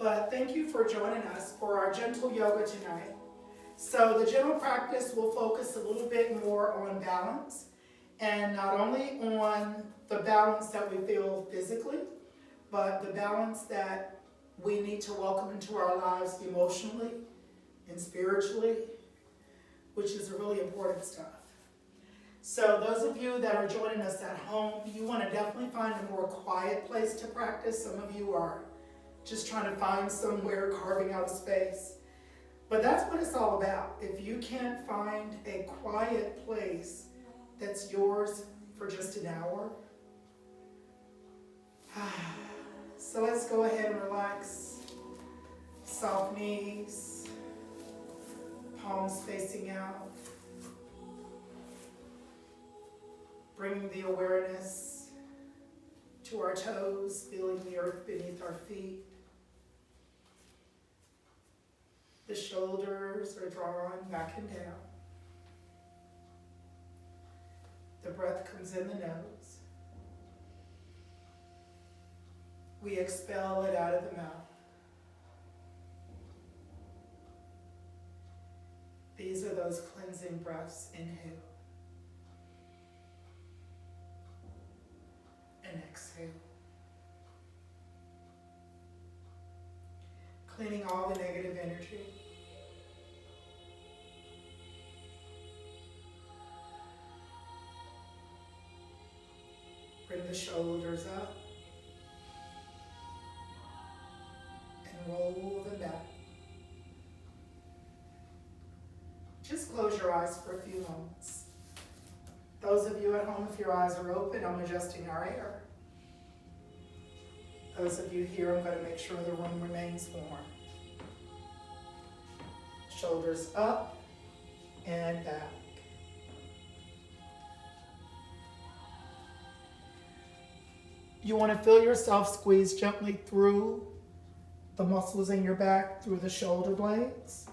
but thank you for joining us for our gentle yoga tonight. So the general practice will focus a little bit more on balance, and not only on the balance that we feel physically, but the balance that we need to welcome into our lives emotionally and spiritually, which is really important stuff. So those of you that are joining us at home, you want to definitely find a more quiet place to practice. Some of you are just trying to find somewhere, carving out a space. But that's what it's all about. If you can't find a quiet place that's yours for just an hour. So let's go ahead and relax. Soft knees, palms facing out. Bringing the awareness to our toes, feeling the earth beneath our feet. The shoulders are drawn back and down. The breath comes in the nose. We expel it out of the mouth. These are those cleansing breaths. Inhale. And exhale. Cleaning all the negative energy. Bring the shoulders up and roll them back. Just close your eyes for a few moments. Those of you at home, if your eyes are open, I'm adjusting our air. Those of you here, I'm going to make sure the room remains warm. Shoulders up and back. You want to feel yourself squeeze gently through the muscles in your back, through the shoulder blades.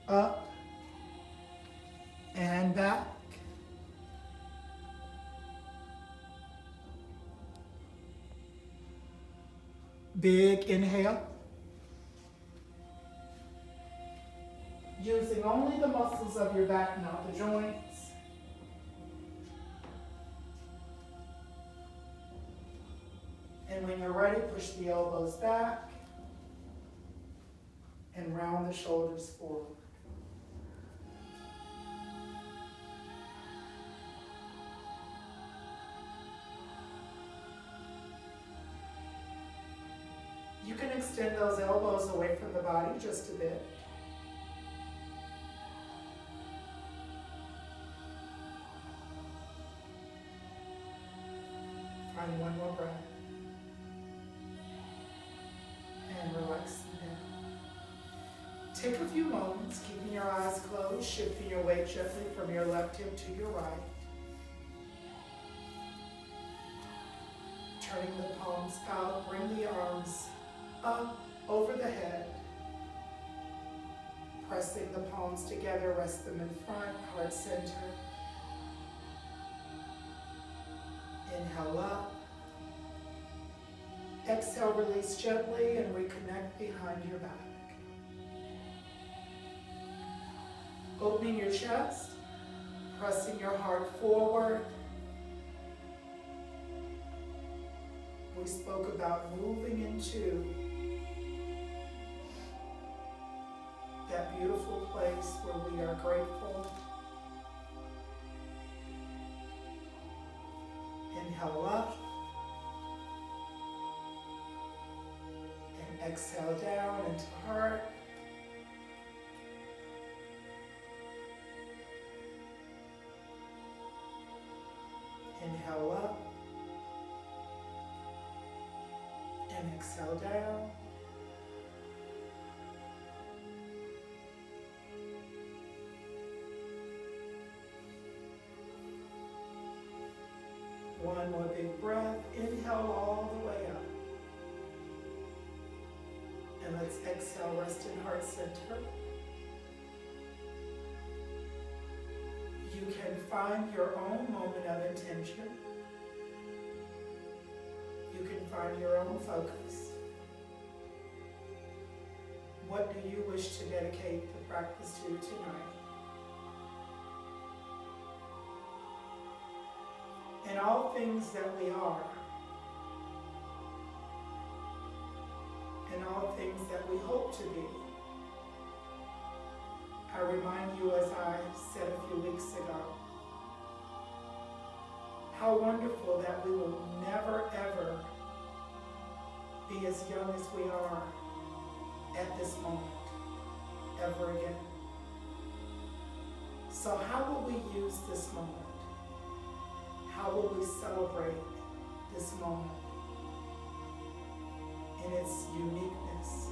Up and back. Big inhale. Using only the muscles of your back, not the joints. And when you're ready, push the elbows back and round the shoulders forward. You can extend those elbows away from the body just a bit. Find one more breath. And relax down. Take a few moments, keeping your eyes closed, shifting your weight gently from your left hip to your right. Turning the palms out, bring the arms up over the head. Pressing the palms together, rest them in front, heart center. Inhale up. Exhale, release gently and reconnect behind your back. Opening your chest, pressing your heart forward. We spoke about moving into that beautiful place where we are grateful. Inhale up. And exhale down into heart. Inhale up. And exhale down. One more big breath. Inhale all the way up. And let's exhale, rest in heart center. You can find your own moment of intention. You can find your own focus. What do you wish to dedicate the practice to tonight? In all things that we are, in all things that we hope to be, I remind you, as I said a few weeks ago, how wonderful that we will never ever be as young as we are at this moment, ever again. So how will we use this moment? How will we celebrate this moment in its uniqueness?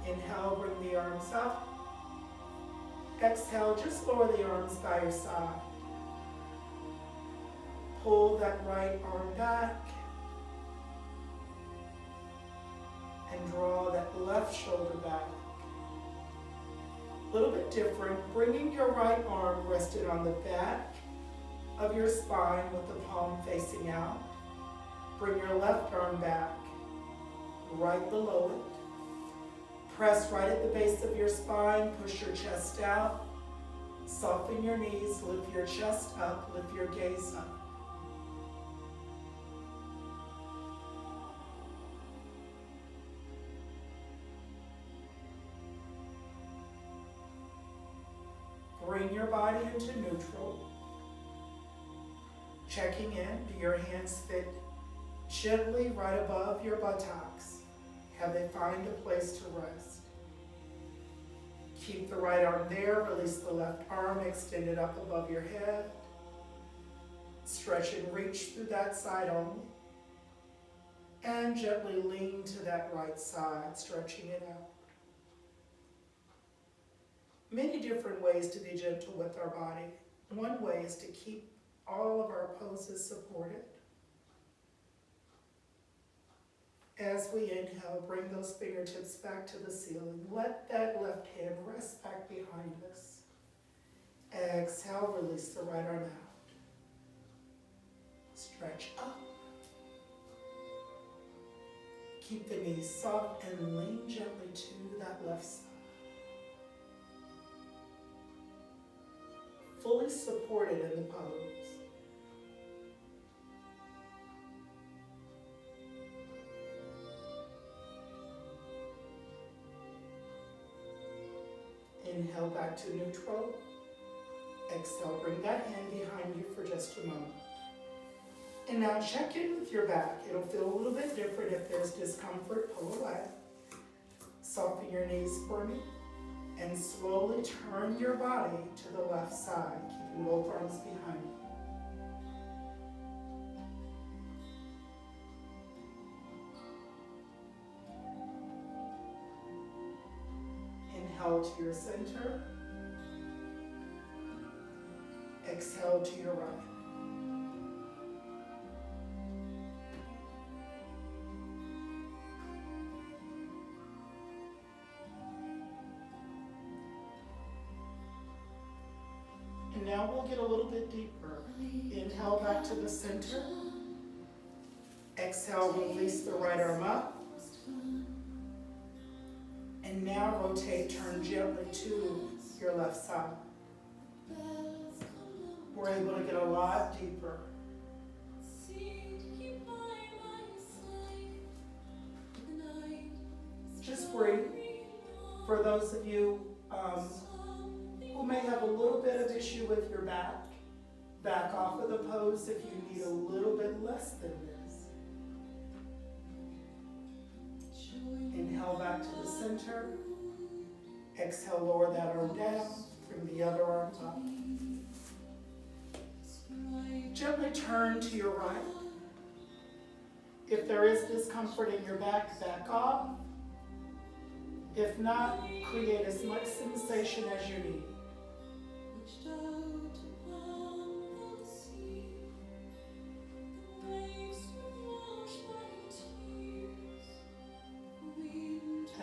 Inhale, bring the arms up. Exhale, just lower the arms by your side. Pull that right arm back and draw that left shoulder back. A little bit different, bringing your right arm rested on the back of your spine with the palm facing out. Bring your left arm back, right below it. Press right at the base of your spine, push your chest out. Soften your knees, lift your chest up, lift your gaze up. Bring your body into neutral. Checking in, do your hands fit gently right above your buttocks? Have they find a place to rest? Keep the right arm there, release the left arm, extend it up above your head. Stretch and reach through that side only. And gently lean to that right side, stretching it out. Many different ways to be gentle with our body. One way is to keep all of our poses supported. As we inhale, bring those fingertips back to the ceiling. Let that left hand rest back behind us. Exhale, release the right arm out. Stretch up. Keep the knees soft and lean gently to that left side. Fully supported in the pose. Inhale back to neutral. Exhale, bring that hand behind you for just a moment. And now check in with your back. It'll feel a little bit different. If there's discomfort, pull away. Soften your knees for me. And slowly turn your body to the left side, keeping both arms behind you. Inhale to your center. Exhale to your right. And now we'll get a little bit deeper. Inhale back to the center. Exhale, release the right arm up. And now rotate, turn gently to your left side. We're able to get a lot deeper. Just breathe. For those of you who may have a little bit of issue with your back off of the pose if you need a little bit less than this. Inhale back to the center. Exhale, lower that arm down. Bring the other arm up. Gently turn to your right. If there is discomfort in your back, back off. If not, create as much sensation as you need.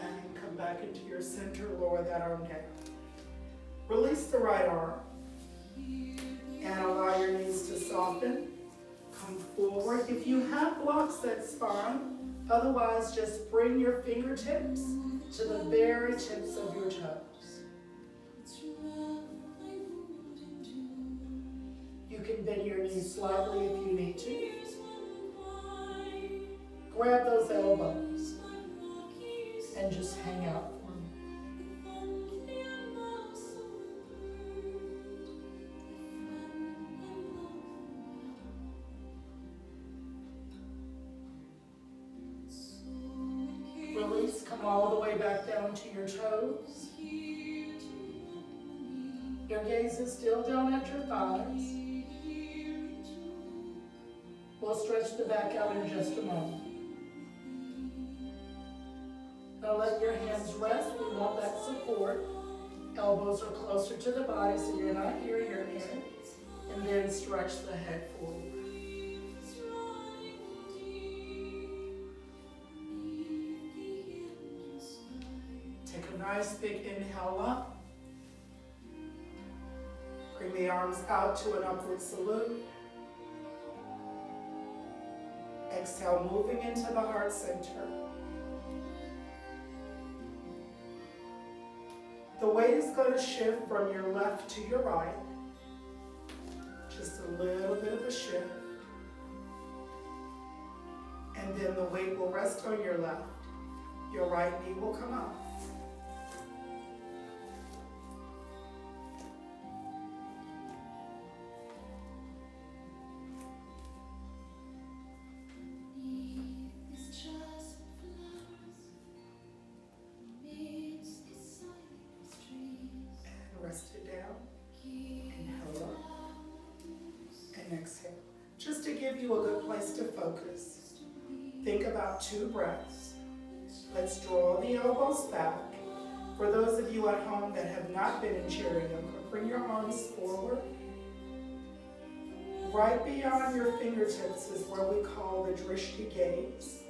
And come back into your center, lower that arm down. Release the right arm and allow your knees to soften. Come forward. If you have blocks, that's fine. Otherwise, just bring your fingertips to the very tips of your toes. You can bend your knees slightly if you need to. Grab those elbows and just hang out for me. Release, come all the way back down to your toes. Your gaze is still down at your thighs. We'll stretch the back out in just a moment. Now let your hands rest. We want that support. Elbows are closer to the body so you're not near your head. And then stretch the head forward. Take a nice big inhale up. Bring the arms out to an upward salute. Exhale, moving into the heart center. The weight is going to shift from your left to your right. Just a little bit of a shift. And then the weight will rest on your left. Your right knee will come up. Rest it down. Inhale up. And exhale. Just to give you a good place to focus, think about 2 breaths. Let's draw the elbows back. For those of you at home that have not been in chair yoga, bring your arms forward. Right beyond your fingertips is where we call the drishti gaze.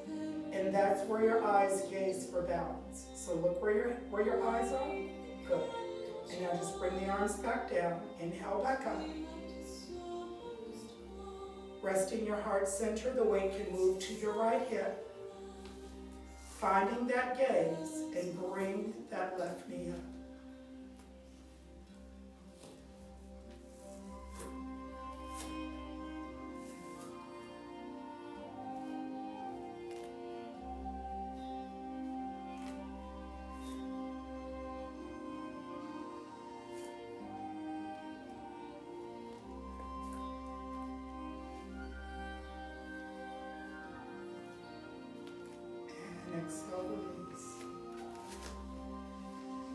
And that's where your eyes gaze for balance. So look where your eyes are. Good. And now just bring the arms back down. Inhale back up. Resting your heart center, the weight can move to your right hip. Finding that gaze and bring that left knee up. Exhale, release.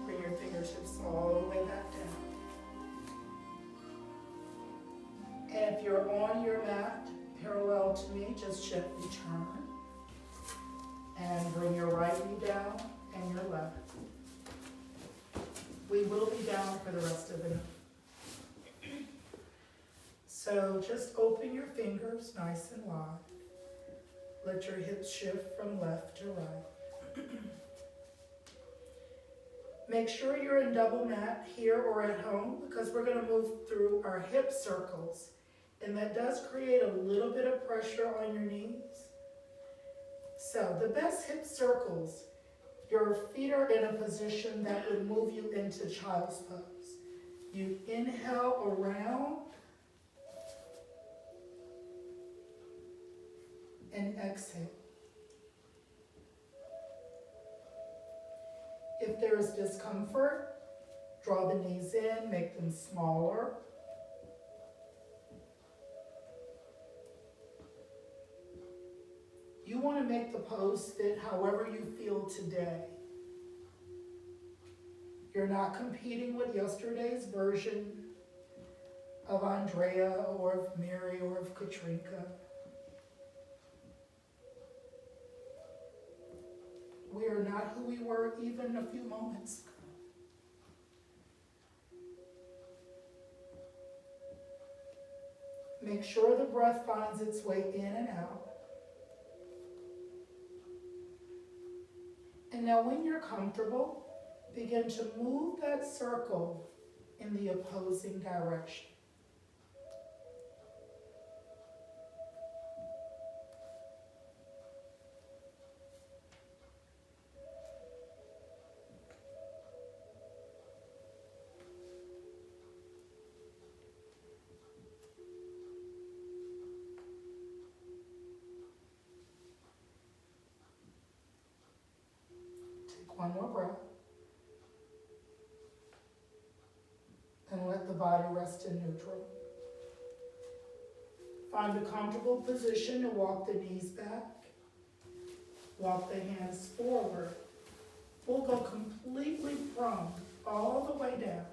Bring your fingertips all the way back down. And if you're on your mat, parallel to me, just gently turn. And bring your right knee down and your left. We will be down for the rest of the night. So just open your fingers nice and wide. Let your hips shift from left to right. Make sure you're in double mat here or at home because we're going to move through our hip circles. And that does create a little bit of pressure on your knees. So the best hip circles, your feet are in a position that would move you into child's pose. You inhale around. And exhale. If there is discomfort, draw the knees in, make them smaller. You want to make the pose fit however you feel today. You're not competing with yesterday's version of Andrea or of Mary or of Katrinka. We are not who we were even a few moments ago. Make sure the breath finds its way in and out. And now when you're comfortable, begin to move that circle in the opposing direction. One more breath. And let the body rest in neutral. Find a comfortable position to walk the knees back. Walk the hands forward. We'll go completely prone all the way down.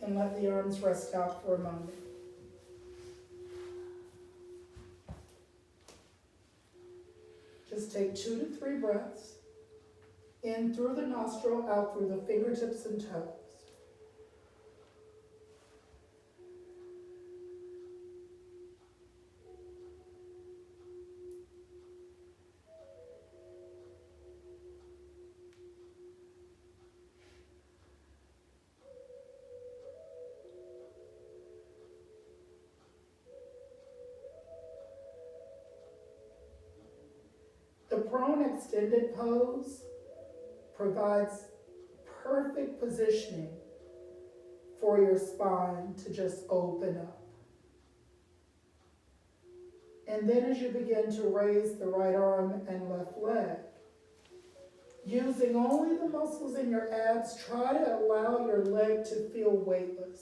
And let the arms rest out for a moment. Just take 2 to 3 breaths. In through the nostril, out through the fingertips and toes. The prone extended pose provides perfect positioning for your spine to just open up. And then as you begin to raise the right arm and left leg, using only the muscles in your abs, try to allow your leg to feel weightless.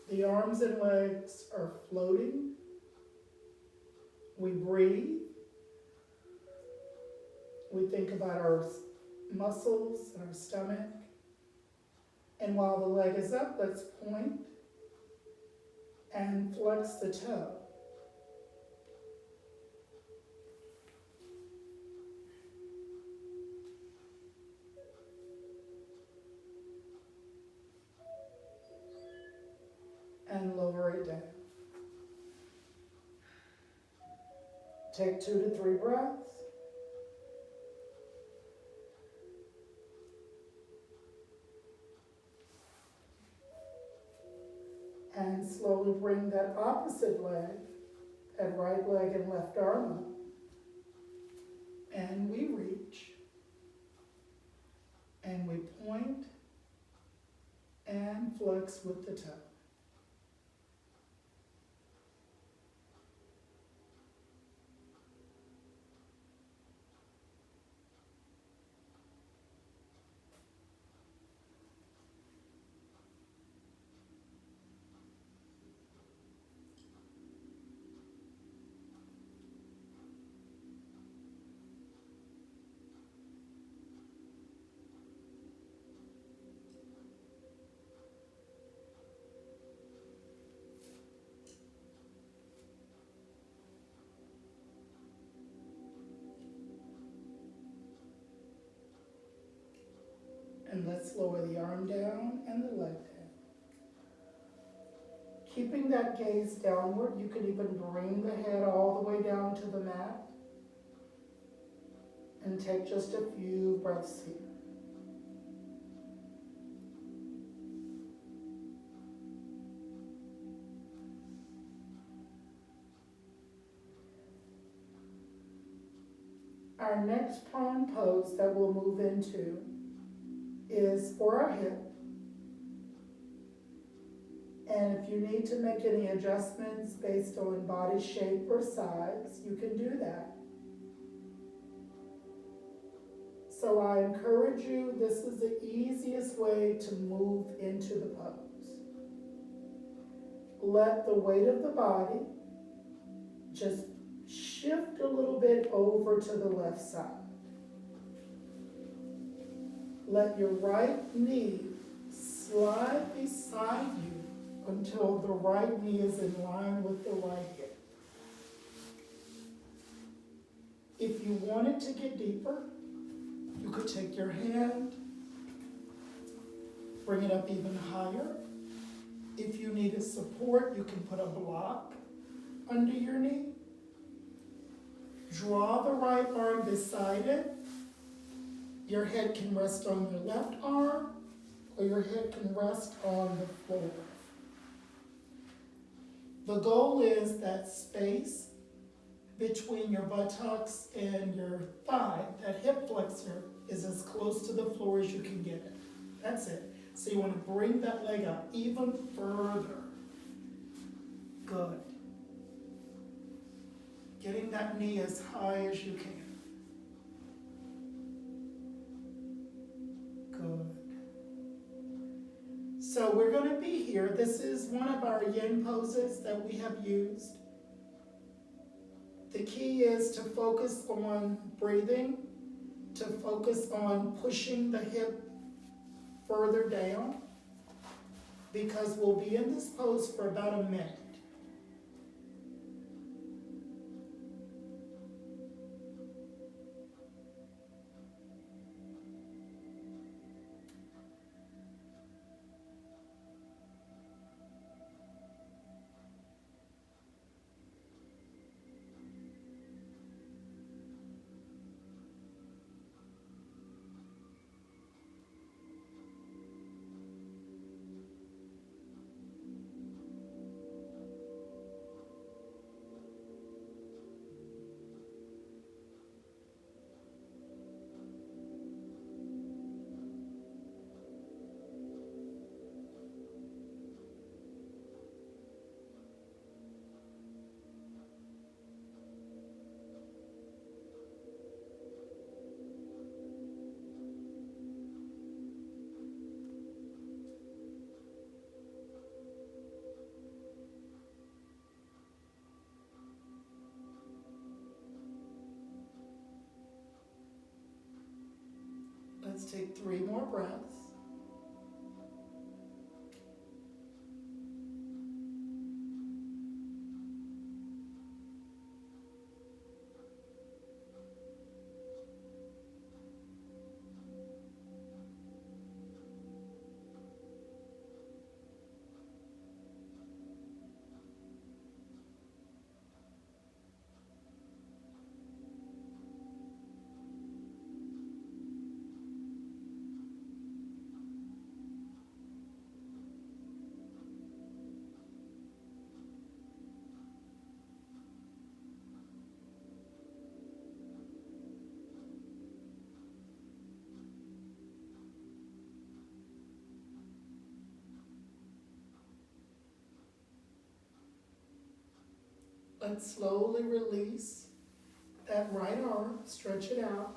The arms and legs are floating. We breathe. We think about our muscles and our stomach. And while the leg is up, let's point and flex the toe. And lower it down. Take 2 to 3 breaths. And slowly bring that opposite leg, that right leg and left arm up. And we reach. And we point and flex with the toe. And let's lower the arm down and the leg down. Keeping that gaze downward, you can even bring the head all the way down to the mat. And take just a few breaths here. Our next prone pose that we'll move into is for our hip. And if you need to make any adjustments based on body shape or size, you can do that. So I encourage you, this is the easiest way to move into the pose. Let the weight of the body just shift a little bit over to the left side. Let your right knee slide beside you until the right knee is in line with the right hip. If you wanted to get deeper, you could take your hand, bring it up even higher. If you needed support, you can put a block under your knee. Draw the right arm beside it. Your head can rest on your left arm, or your head can rest on the floor. The goal is that space between your buttocks and your thigh, that hip flexor, is as close to the floor as you can get it. That's it. So you want to bring that leg up even further. Good. Getting that knee as high as you can. Good. So we're going to be here. This is one of our yin poses that we have used. The key is to focus on breathing, to focus on pushing the hip further down, because we'll be in this pose for about a minute. Let's take 3 more breaths. Let's slowly release that right arm, stretch it out,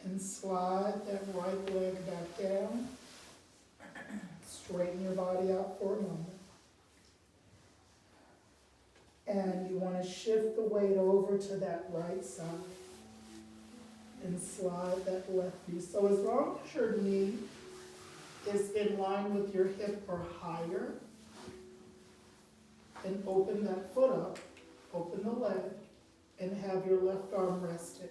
and slide that right leg back down. Straighten your body out for a moment. And you want to shift the weight over to that right side and slide that left knee. So as long as your knee is in line with your hip or higher, and open that foot up, open the leg, and have your left arm rested.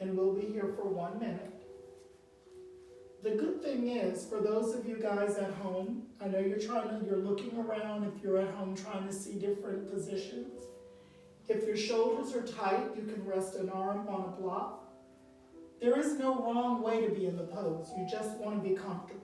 And we'll be here for 1 minute. The good thing is, for those of you guys at home, I know you're looking around if you're at home trying to see different positions. If your shoulders are tight, you can rest an arm on a block. There is no wrong way to be in the pose. You just want to be comfortable.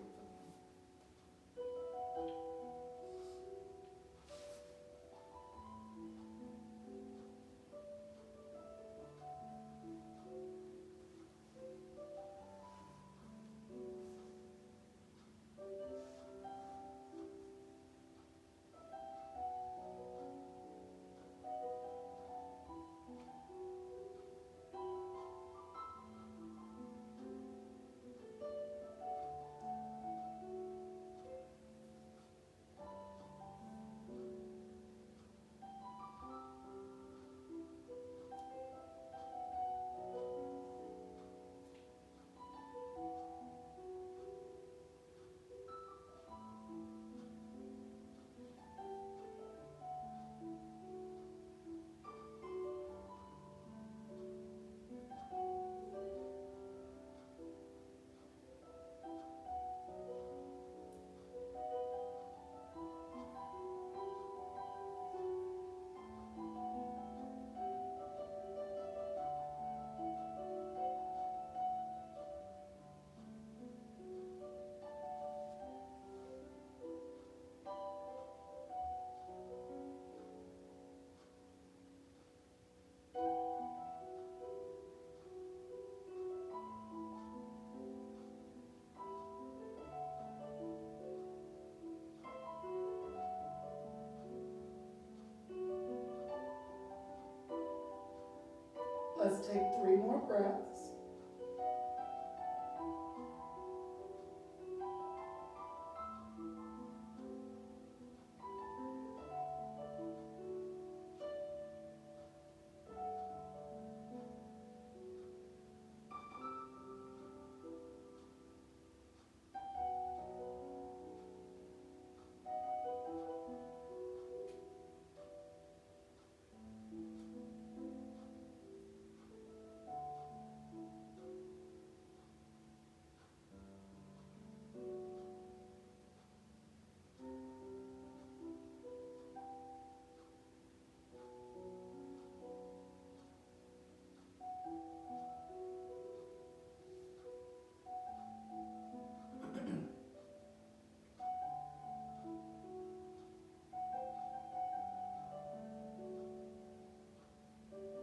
Let's take 3 more breaths.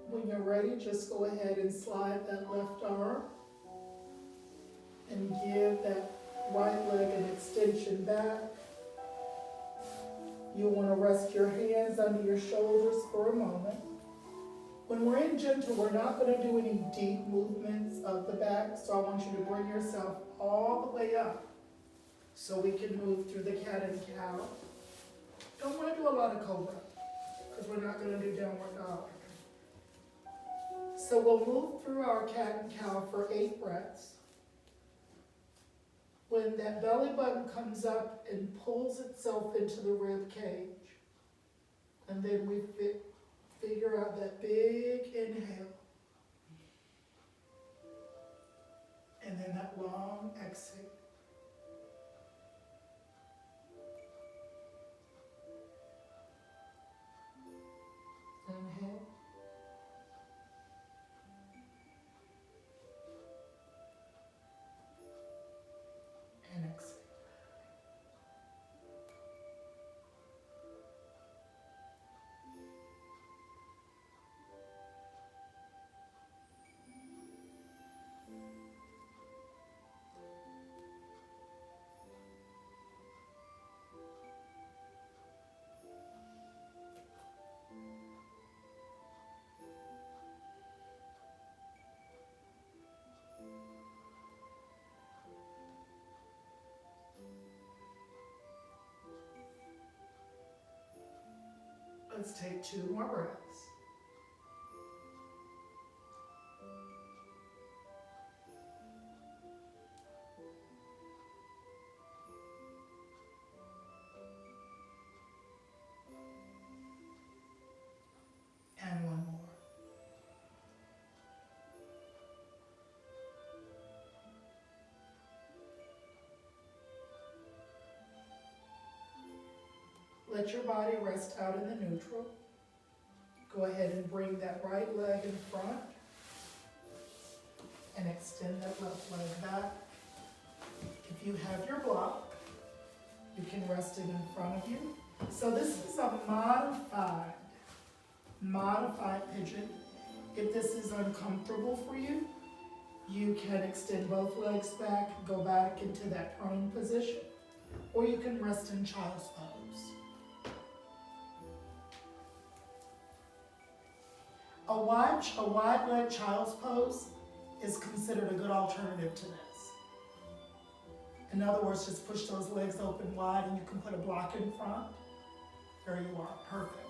When you're ready, just go ahead and slide that left arm and give that right leg an extension back. You'll want to rest your hands under your shoulders for a moment. When we're in gentle, we're not going to do any deep movements of the back, so I want you to bring yourself all the way up so we can move through the cat and cow. Don't want to do a lot of cobra because we're not going to do downward dog. So we'll move through our cat and cow for 8 breaths. When that belly button comes up and pulls itself into the rib cage, and then we figure out that big inhale, and then that long exhale. Inhale. And exhale. Let's take 2 more breaths. And 1 more. Let your body rest out in the neutral. Go ahead and bring that right leg in front and extend that left leg back. If you have your block, you can rest it in front of you. So this is a modified pigeon. If this is uncomfortable for you, you can extend both legs back, go back into that prone position, or you can rest in child's pose. A wide leg child's pose is considered a good alternative to this. In other words, just push those legs open wide and you can put a block in front. There you are, perfect.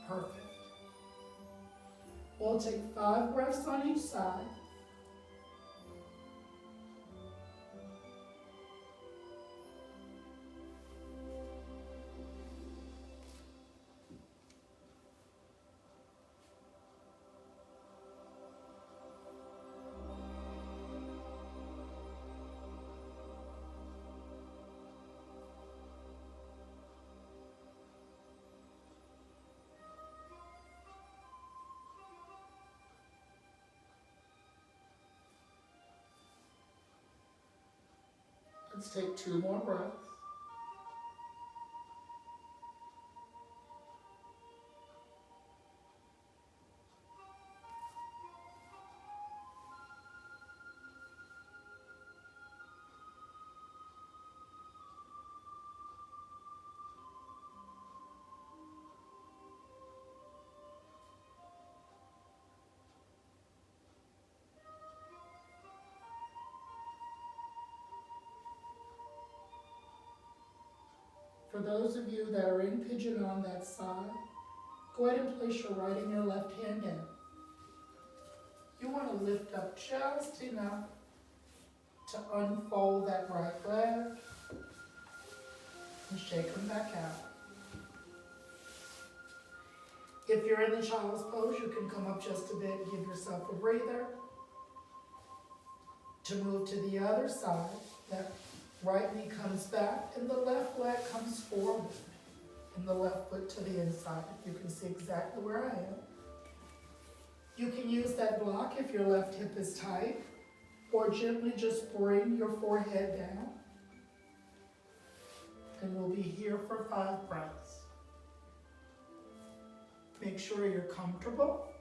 Perfect. We'll take 5 breaths on each side. Let's take 2 more breaths. For those of you that are in pigeon on that side, go ahead and place your right and your left hand down. You want to lift up just enough to unfold that right leg and shake them back out. If you're in the child's pose, you can come up just a bit and give yourself a breather. To move to the other side, that right knee comes back and the left leg comes forward and the left foot to the inside. You can see exactly where I am. You can use that block if your left hip is tight, or gently just bring your forehead down. And we'll be here for 5 breaths. Make sure you're comfortable.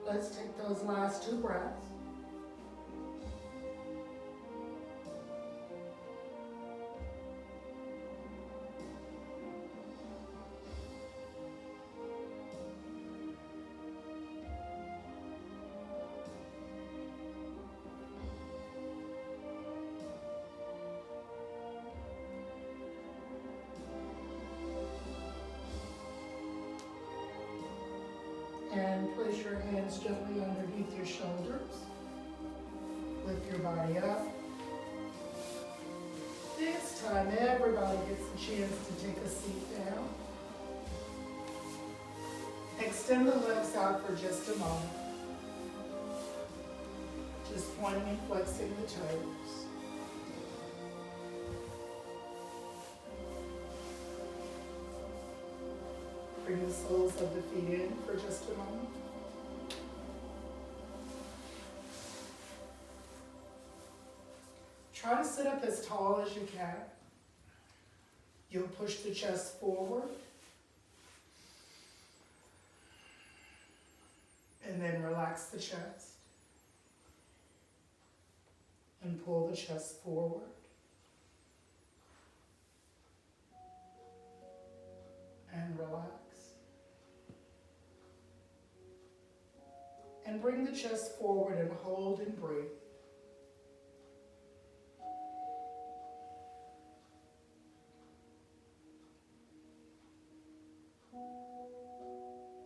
Let's take those last 2 breaths. And place your hands gently underneath your shoulders. Lift your body up. This time, everybody gets a chance to take a seat down. Extend the legs out for just a moment. Just pointing and flexing the toes. Bring the soles of the feet in for just a moment. Try to sit up as tall as you can. You'll push the chest forward. And then relax the chest. And pull the chest forward. And relax. And bring the chest forward and hold and breathe.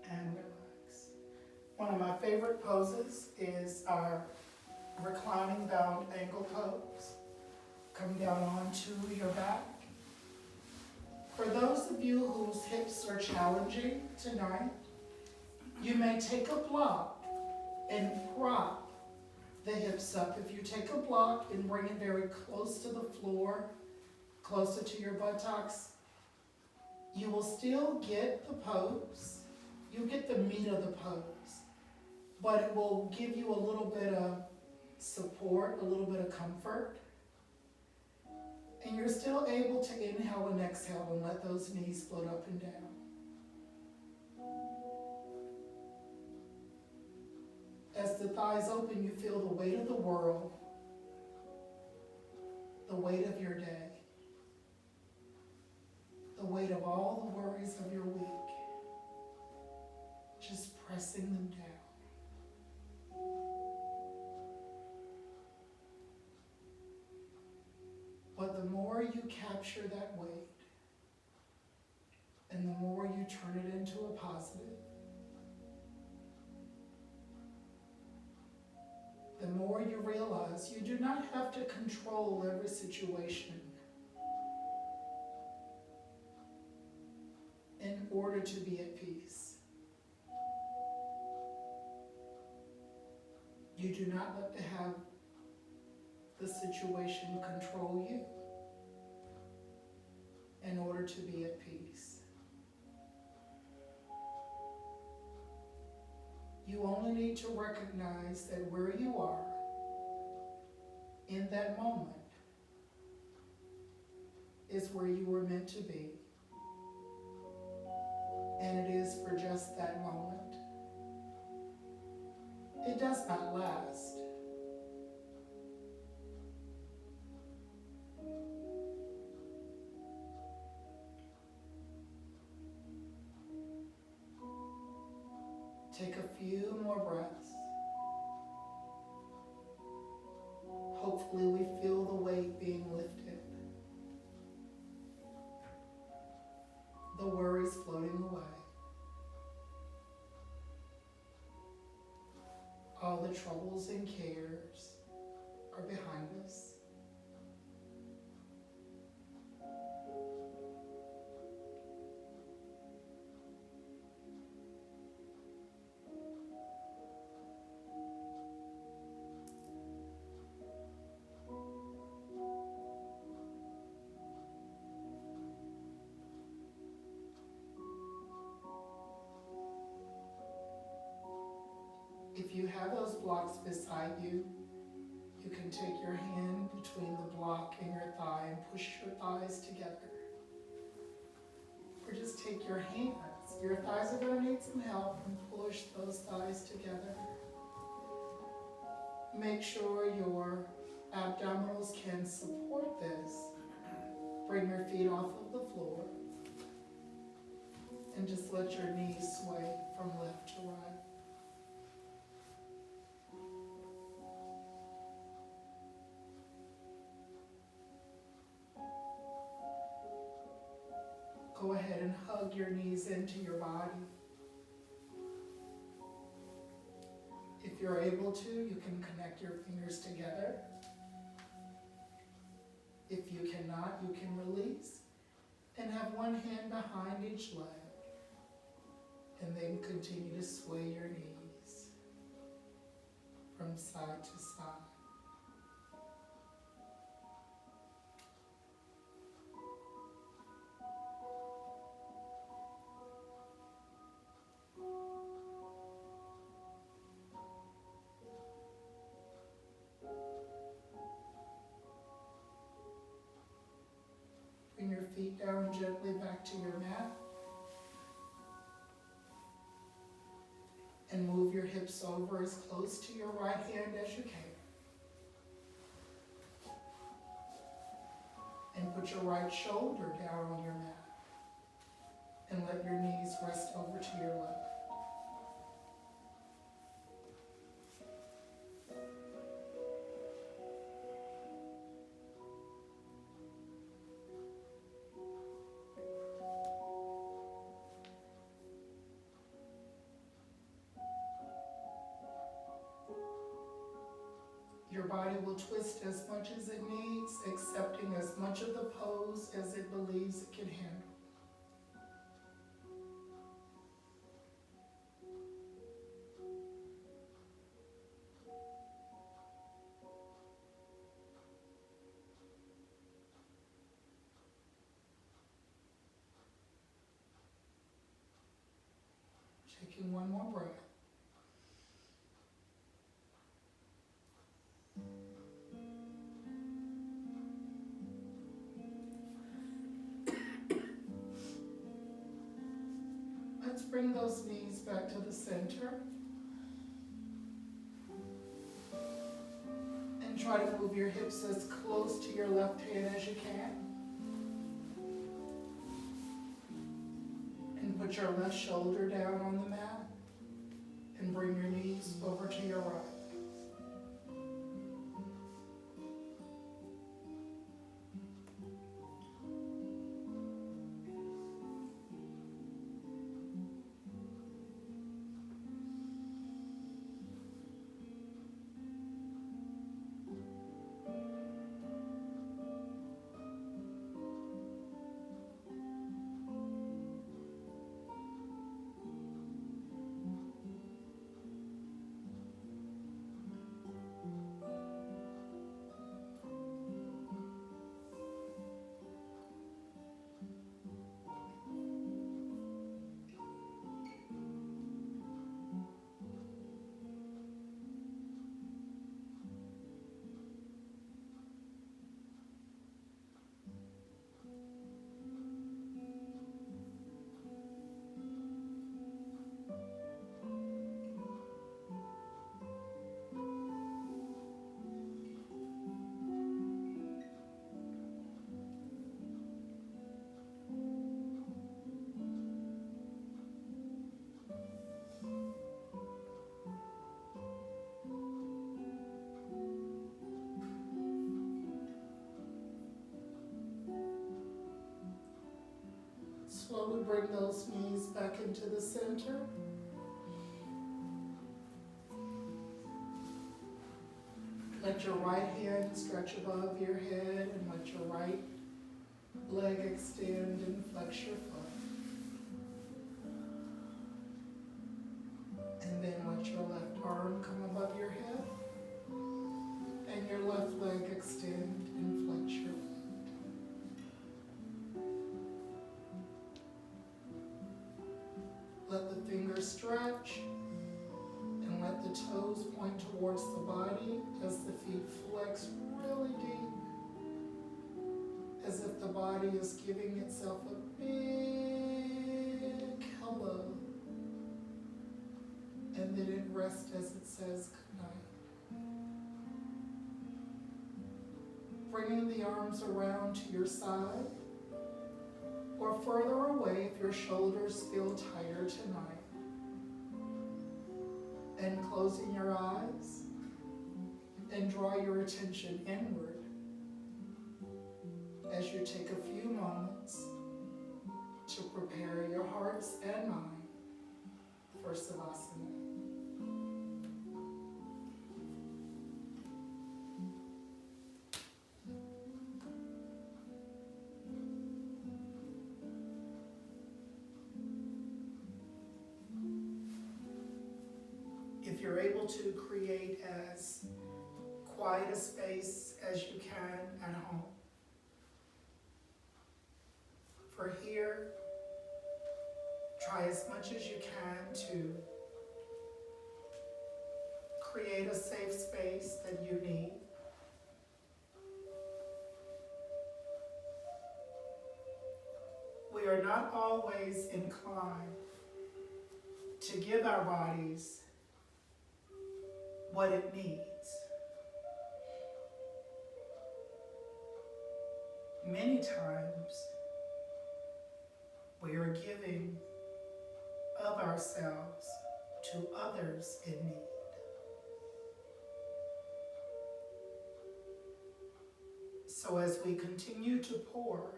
And relax. One of my favorite poses is our reclining bound ankle pose. Come down onto your back. For those of you whose hips are challenging tonight, you may take a block and prop the hips up. If you take a block and bring it very close to the floor, closer to your buttocks, you will still get the pose. You get the meat of the pose, but it will give you a little bit of support, a little bit of comfort. And you're still able to inhale and exhale and let those knees float up and down. As the thighs open, you feel the weight of the world, the weight of your day, the weight of all the worries of your week, just pressing them down. But the more you capture that weight, and the more you turn it into a positive, the more you realize you do not have to control every situation in order to be at peace. You do not let to have the situation control you in order to be at peace. You only need to recognize that where you are in that moment is where you were meant to be. And it is for just that moment. It does not last. Take a few more breaths. Hopefully we feel the weight being lifted. The worries floating away. All the troubles and cares are behind us. If you have those blocks beside you, you can take your hand between the block and your thigh and push your thighs together. Or just take your hands. Your thighs are going to need some help, and push those thighs together. Make sure your abdominals can support this. Bring your feet off of the floor. And just let your knees sway from left to right. Go ahead and hug your knees into your body. If you're able to, you can connect your fingers together. If you cannot, you can release and have one hand behind each leg. And then continue to sway your knees from side to side. Bring your feet down gently back to your mat. And move your hips over as close to your right hand as you can. And put your right shoulder down on your mat. And let your knees rest over to your left. Your body will twist as much as it needs, accepting as much of the pose as it believes it can handle. Taking one more breath. Let's bring those knees back to the center. And try to move your hips as close to your left hand as you can. And put your left shoulder down on the mat. And bring your knees over to your right. Slowly bring those knees back into the center. Let your right hand stretch above your head and let your right leg extend and flex your foot. And then let your left arm come above your head and your left leg extend and flex your foot. Let the fingers stretch and let the toes point towards the body as the feet flex really deep, as if the body is giving itself a big hello, and then it rests as it says goodnight. Bringing the arms around to your side or further away if your shoulders feel tighter tonight. And closing your eyes and draw your attention inward as you take a few moments to prepare your hearts and mind for Savasana. If you're able to create as quiet a space as you can at home. For here, try as much as you can to create a safe space that you need. We are not always inclined to give our bodies what it needs. Many times, we are giving of ourselves to others in need. So as we continue to pour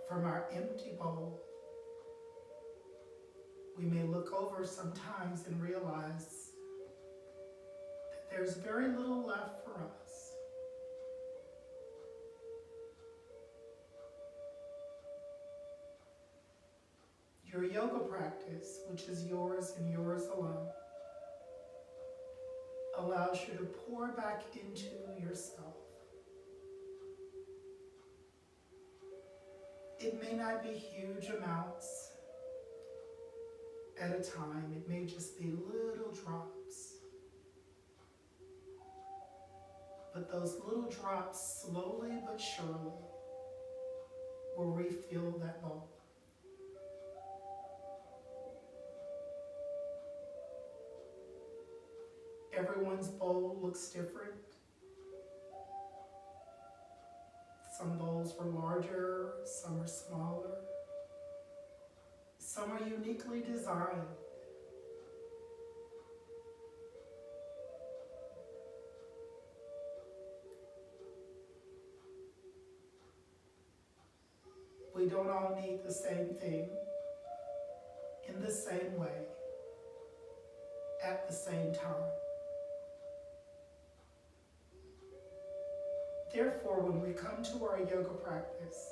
from our empty bowl, we may look over sometimes and realize that there's very little left for us. Your yoga practice, which is yours and yours alone, allows you to pour back into yourself. It may not be huge amounts at a time. It may just be little drops. But those little drops, slowly but surely, will refill that bowl. Everyone's bowl looks different. Some bowls are larger, some are smaller. Some are uniquely designed. We don't all need the same thing in the same way at the same time. Therefore, when we come to our yoga practice,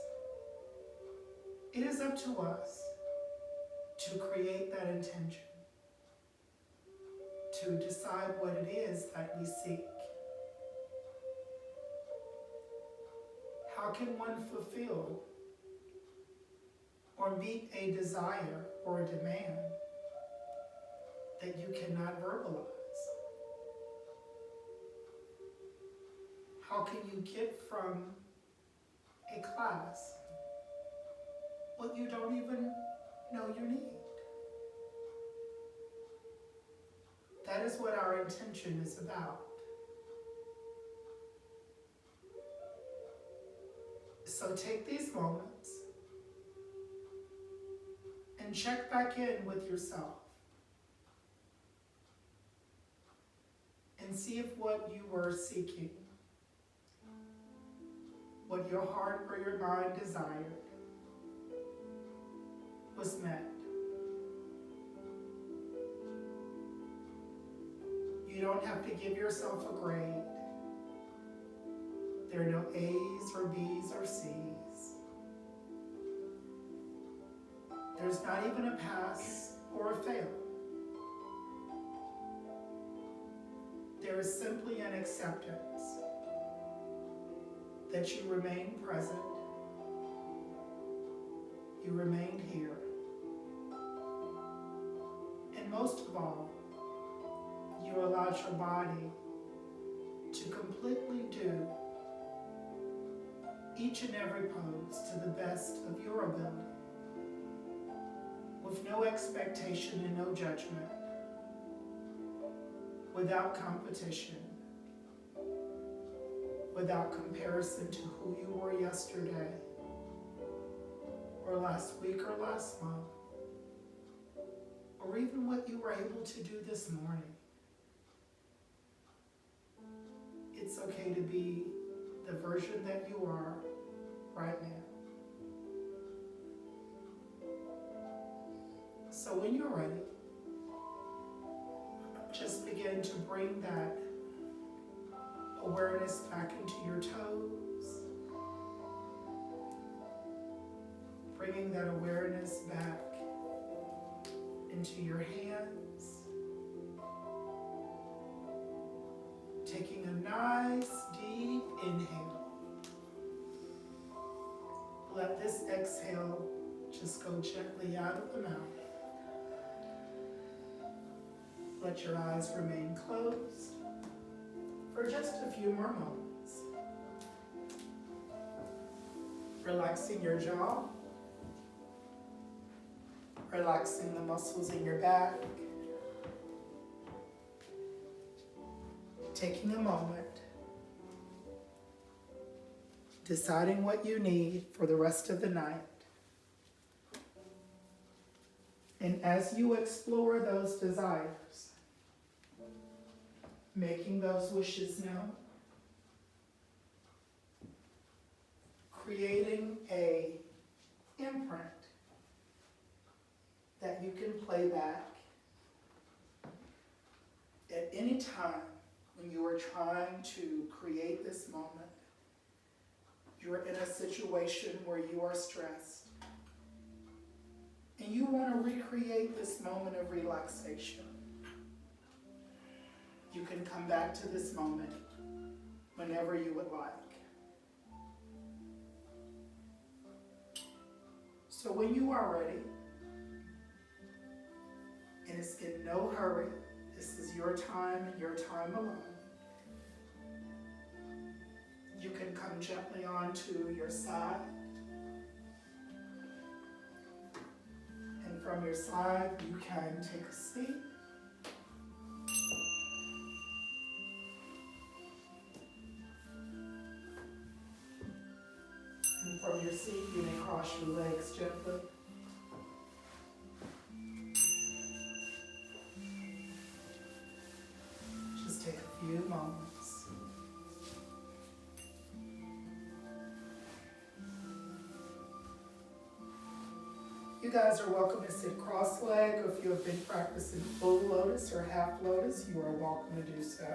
it is up to us to create that intention, to decide what it is that we seek. How can one fulfill or meet a desire or a demand that you cannot verbalize? How can you get from a class what you don't even know you need? That is what our intention is about. So take these moments and check back in with yourself and see if what you were seeking what your heart or your mind desired was met. You don't have to give yourself a grade. There are no A's or B's or C's. There's not even a pass or a fail. There is simply an acceptance that you remain present, you remained here, and most of all, you allowed your body to completely do each and every pose to the best of your ability, with no expectation and no judgment, without competition, without comparison to who you were yesterday, or last week or last month, or even what you were able to do this morning. It's okay to be the version that you are right now. So when you're ready, just begin to bring that awareness back into your toes, bringing that awareness back into your hands, taking a nice deep inhale. Let this exhale just go gently out of the mouth. Let your eyes remain closed for just a few more moments. Relaxing your jaw, relaxing the muscles in your back, taking a moment, deciding what you need for the rest of the night. And as you explore those desires, making those wishes known, creating a imprint that you can play back at any time when you are trying to create this moment. You're in a situation where you are stressed and you want to recreate this moment of relaxation. You can come back to this moment whenever you would like. So when you are ready, and it's in no hurry, this is your time and your time alone, you can come gently onto your side. And from your side, you can take a seat. And from your seat, you may cross your legs gently. Just take a few moments. You guys are welcome to sit cross-legged, or if you have been practicing full lotus or half lotus, you are welcome to do so.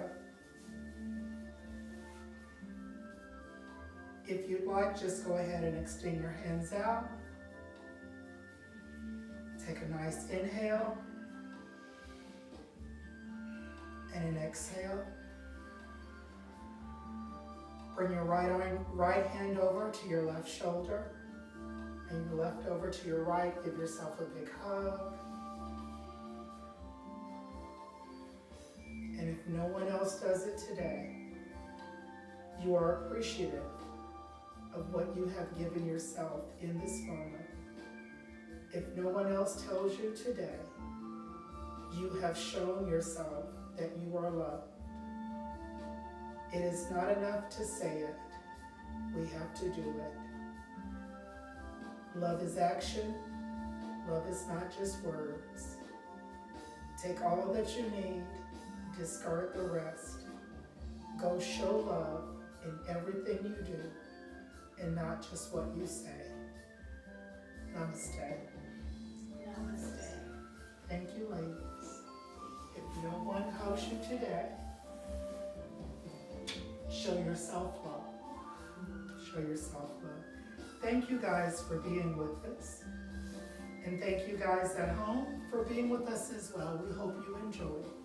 If you'd like, just go ahead and extend your hands out. Take a nice inhale and an exhale. Bring your right hand over to your left shoulder and your left over to your right. Give yourself a big hug. And if no one else does it today, you are appreciative of what you have given yourself in this moment. If no one else tells you today, you have shown yourself that you are loved. It is not enough to say it, we have to do it. Love is action, love is not just words. Take all that you need, discard the rest. Go show love in everything you do, and not just what you say. Namaste. Namaste. Thank you, ladies. If no one hugs you today, show yourself love. Show yourself love. Thank you guys for being with us. And thank you guys at home for being with us as well. We hope you enjoyed.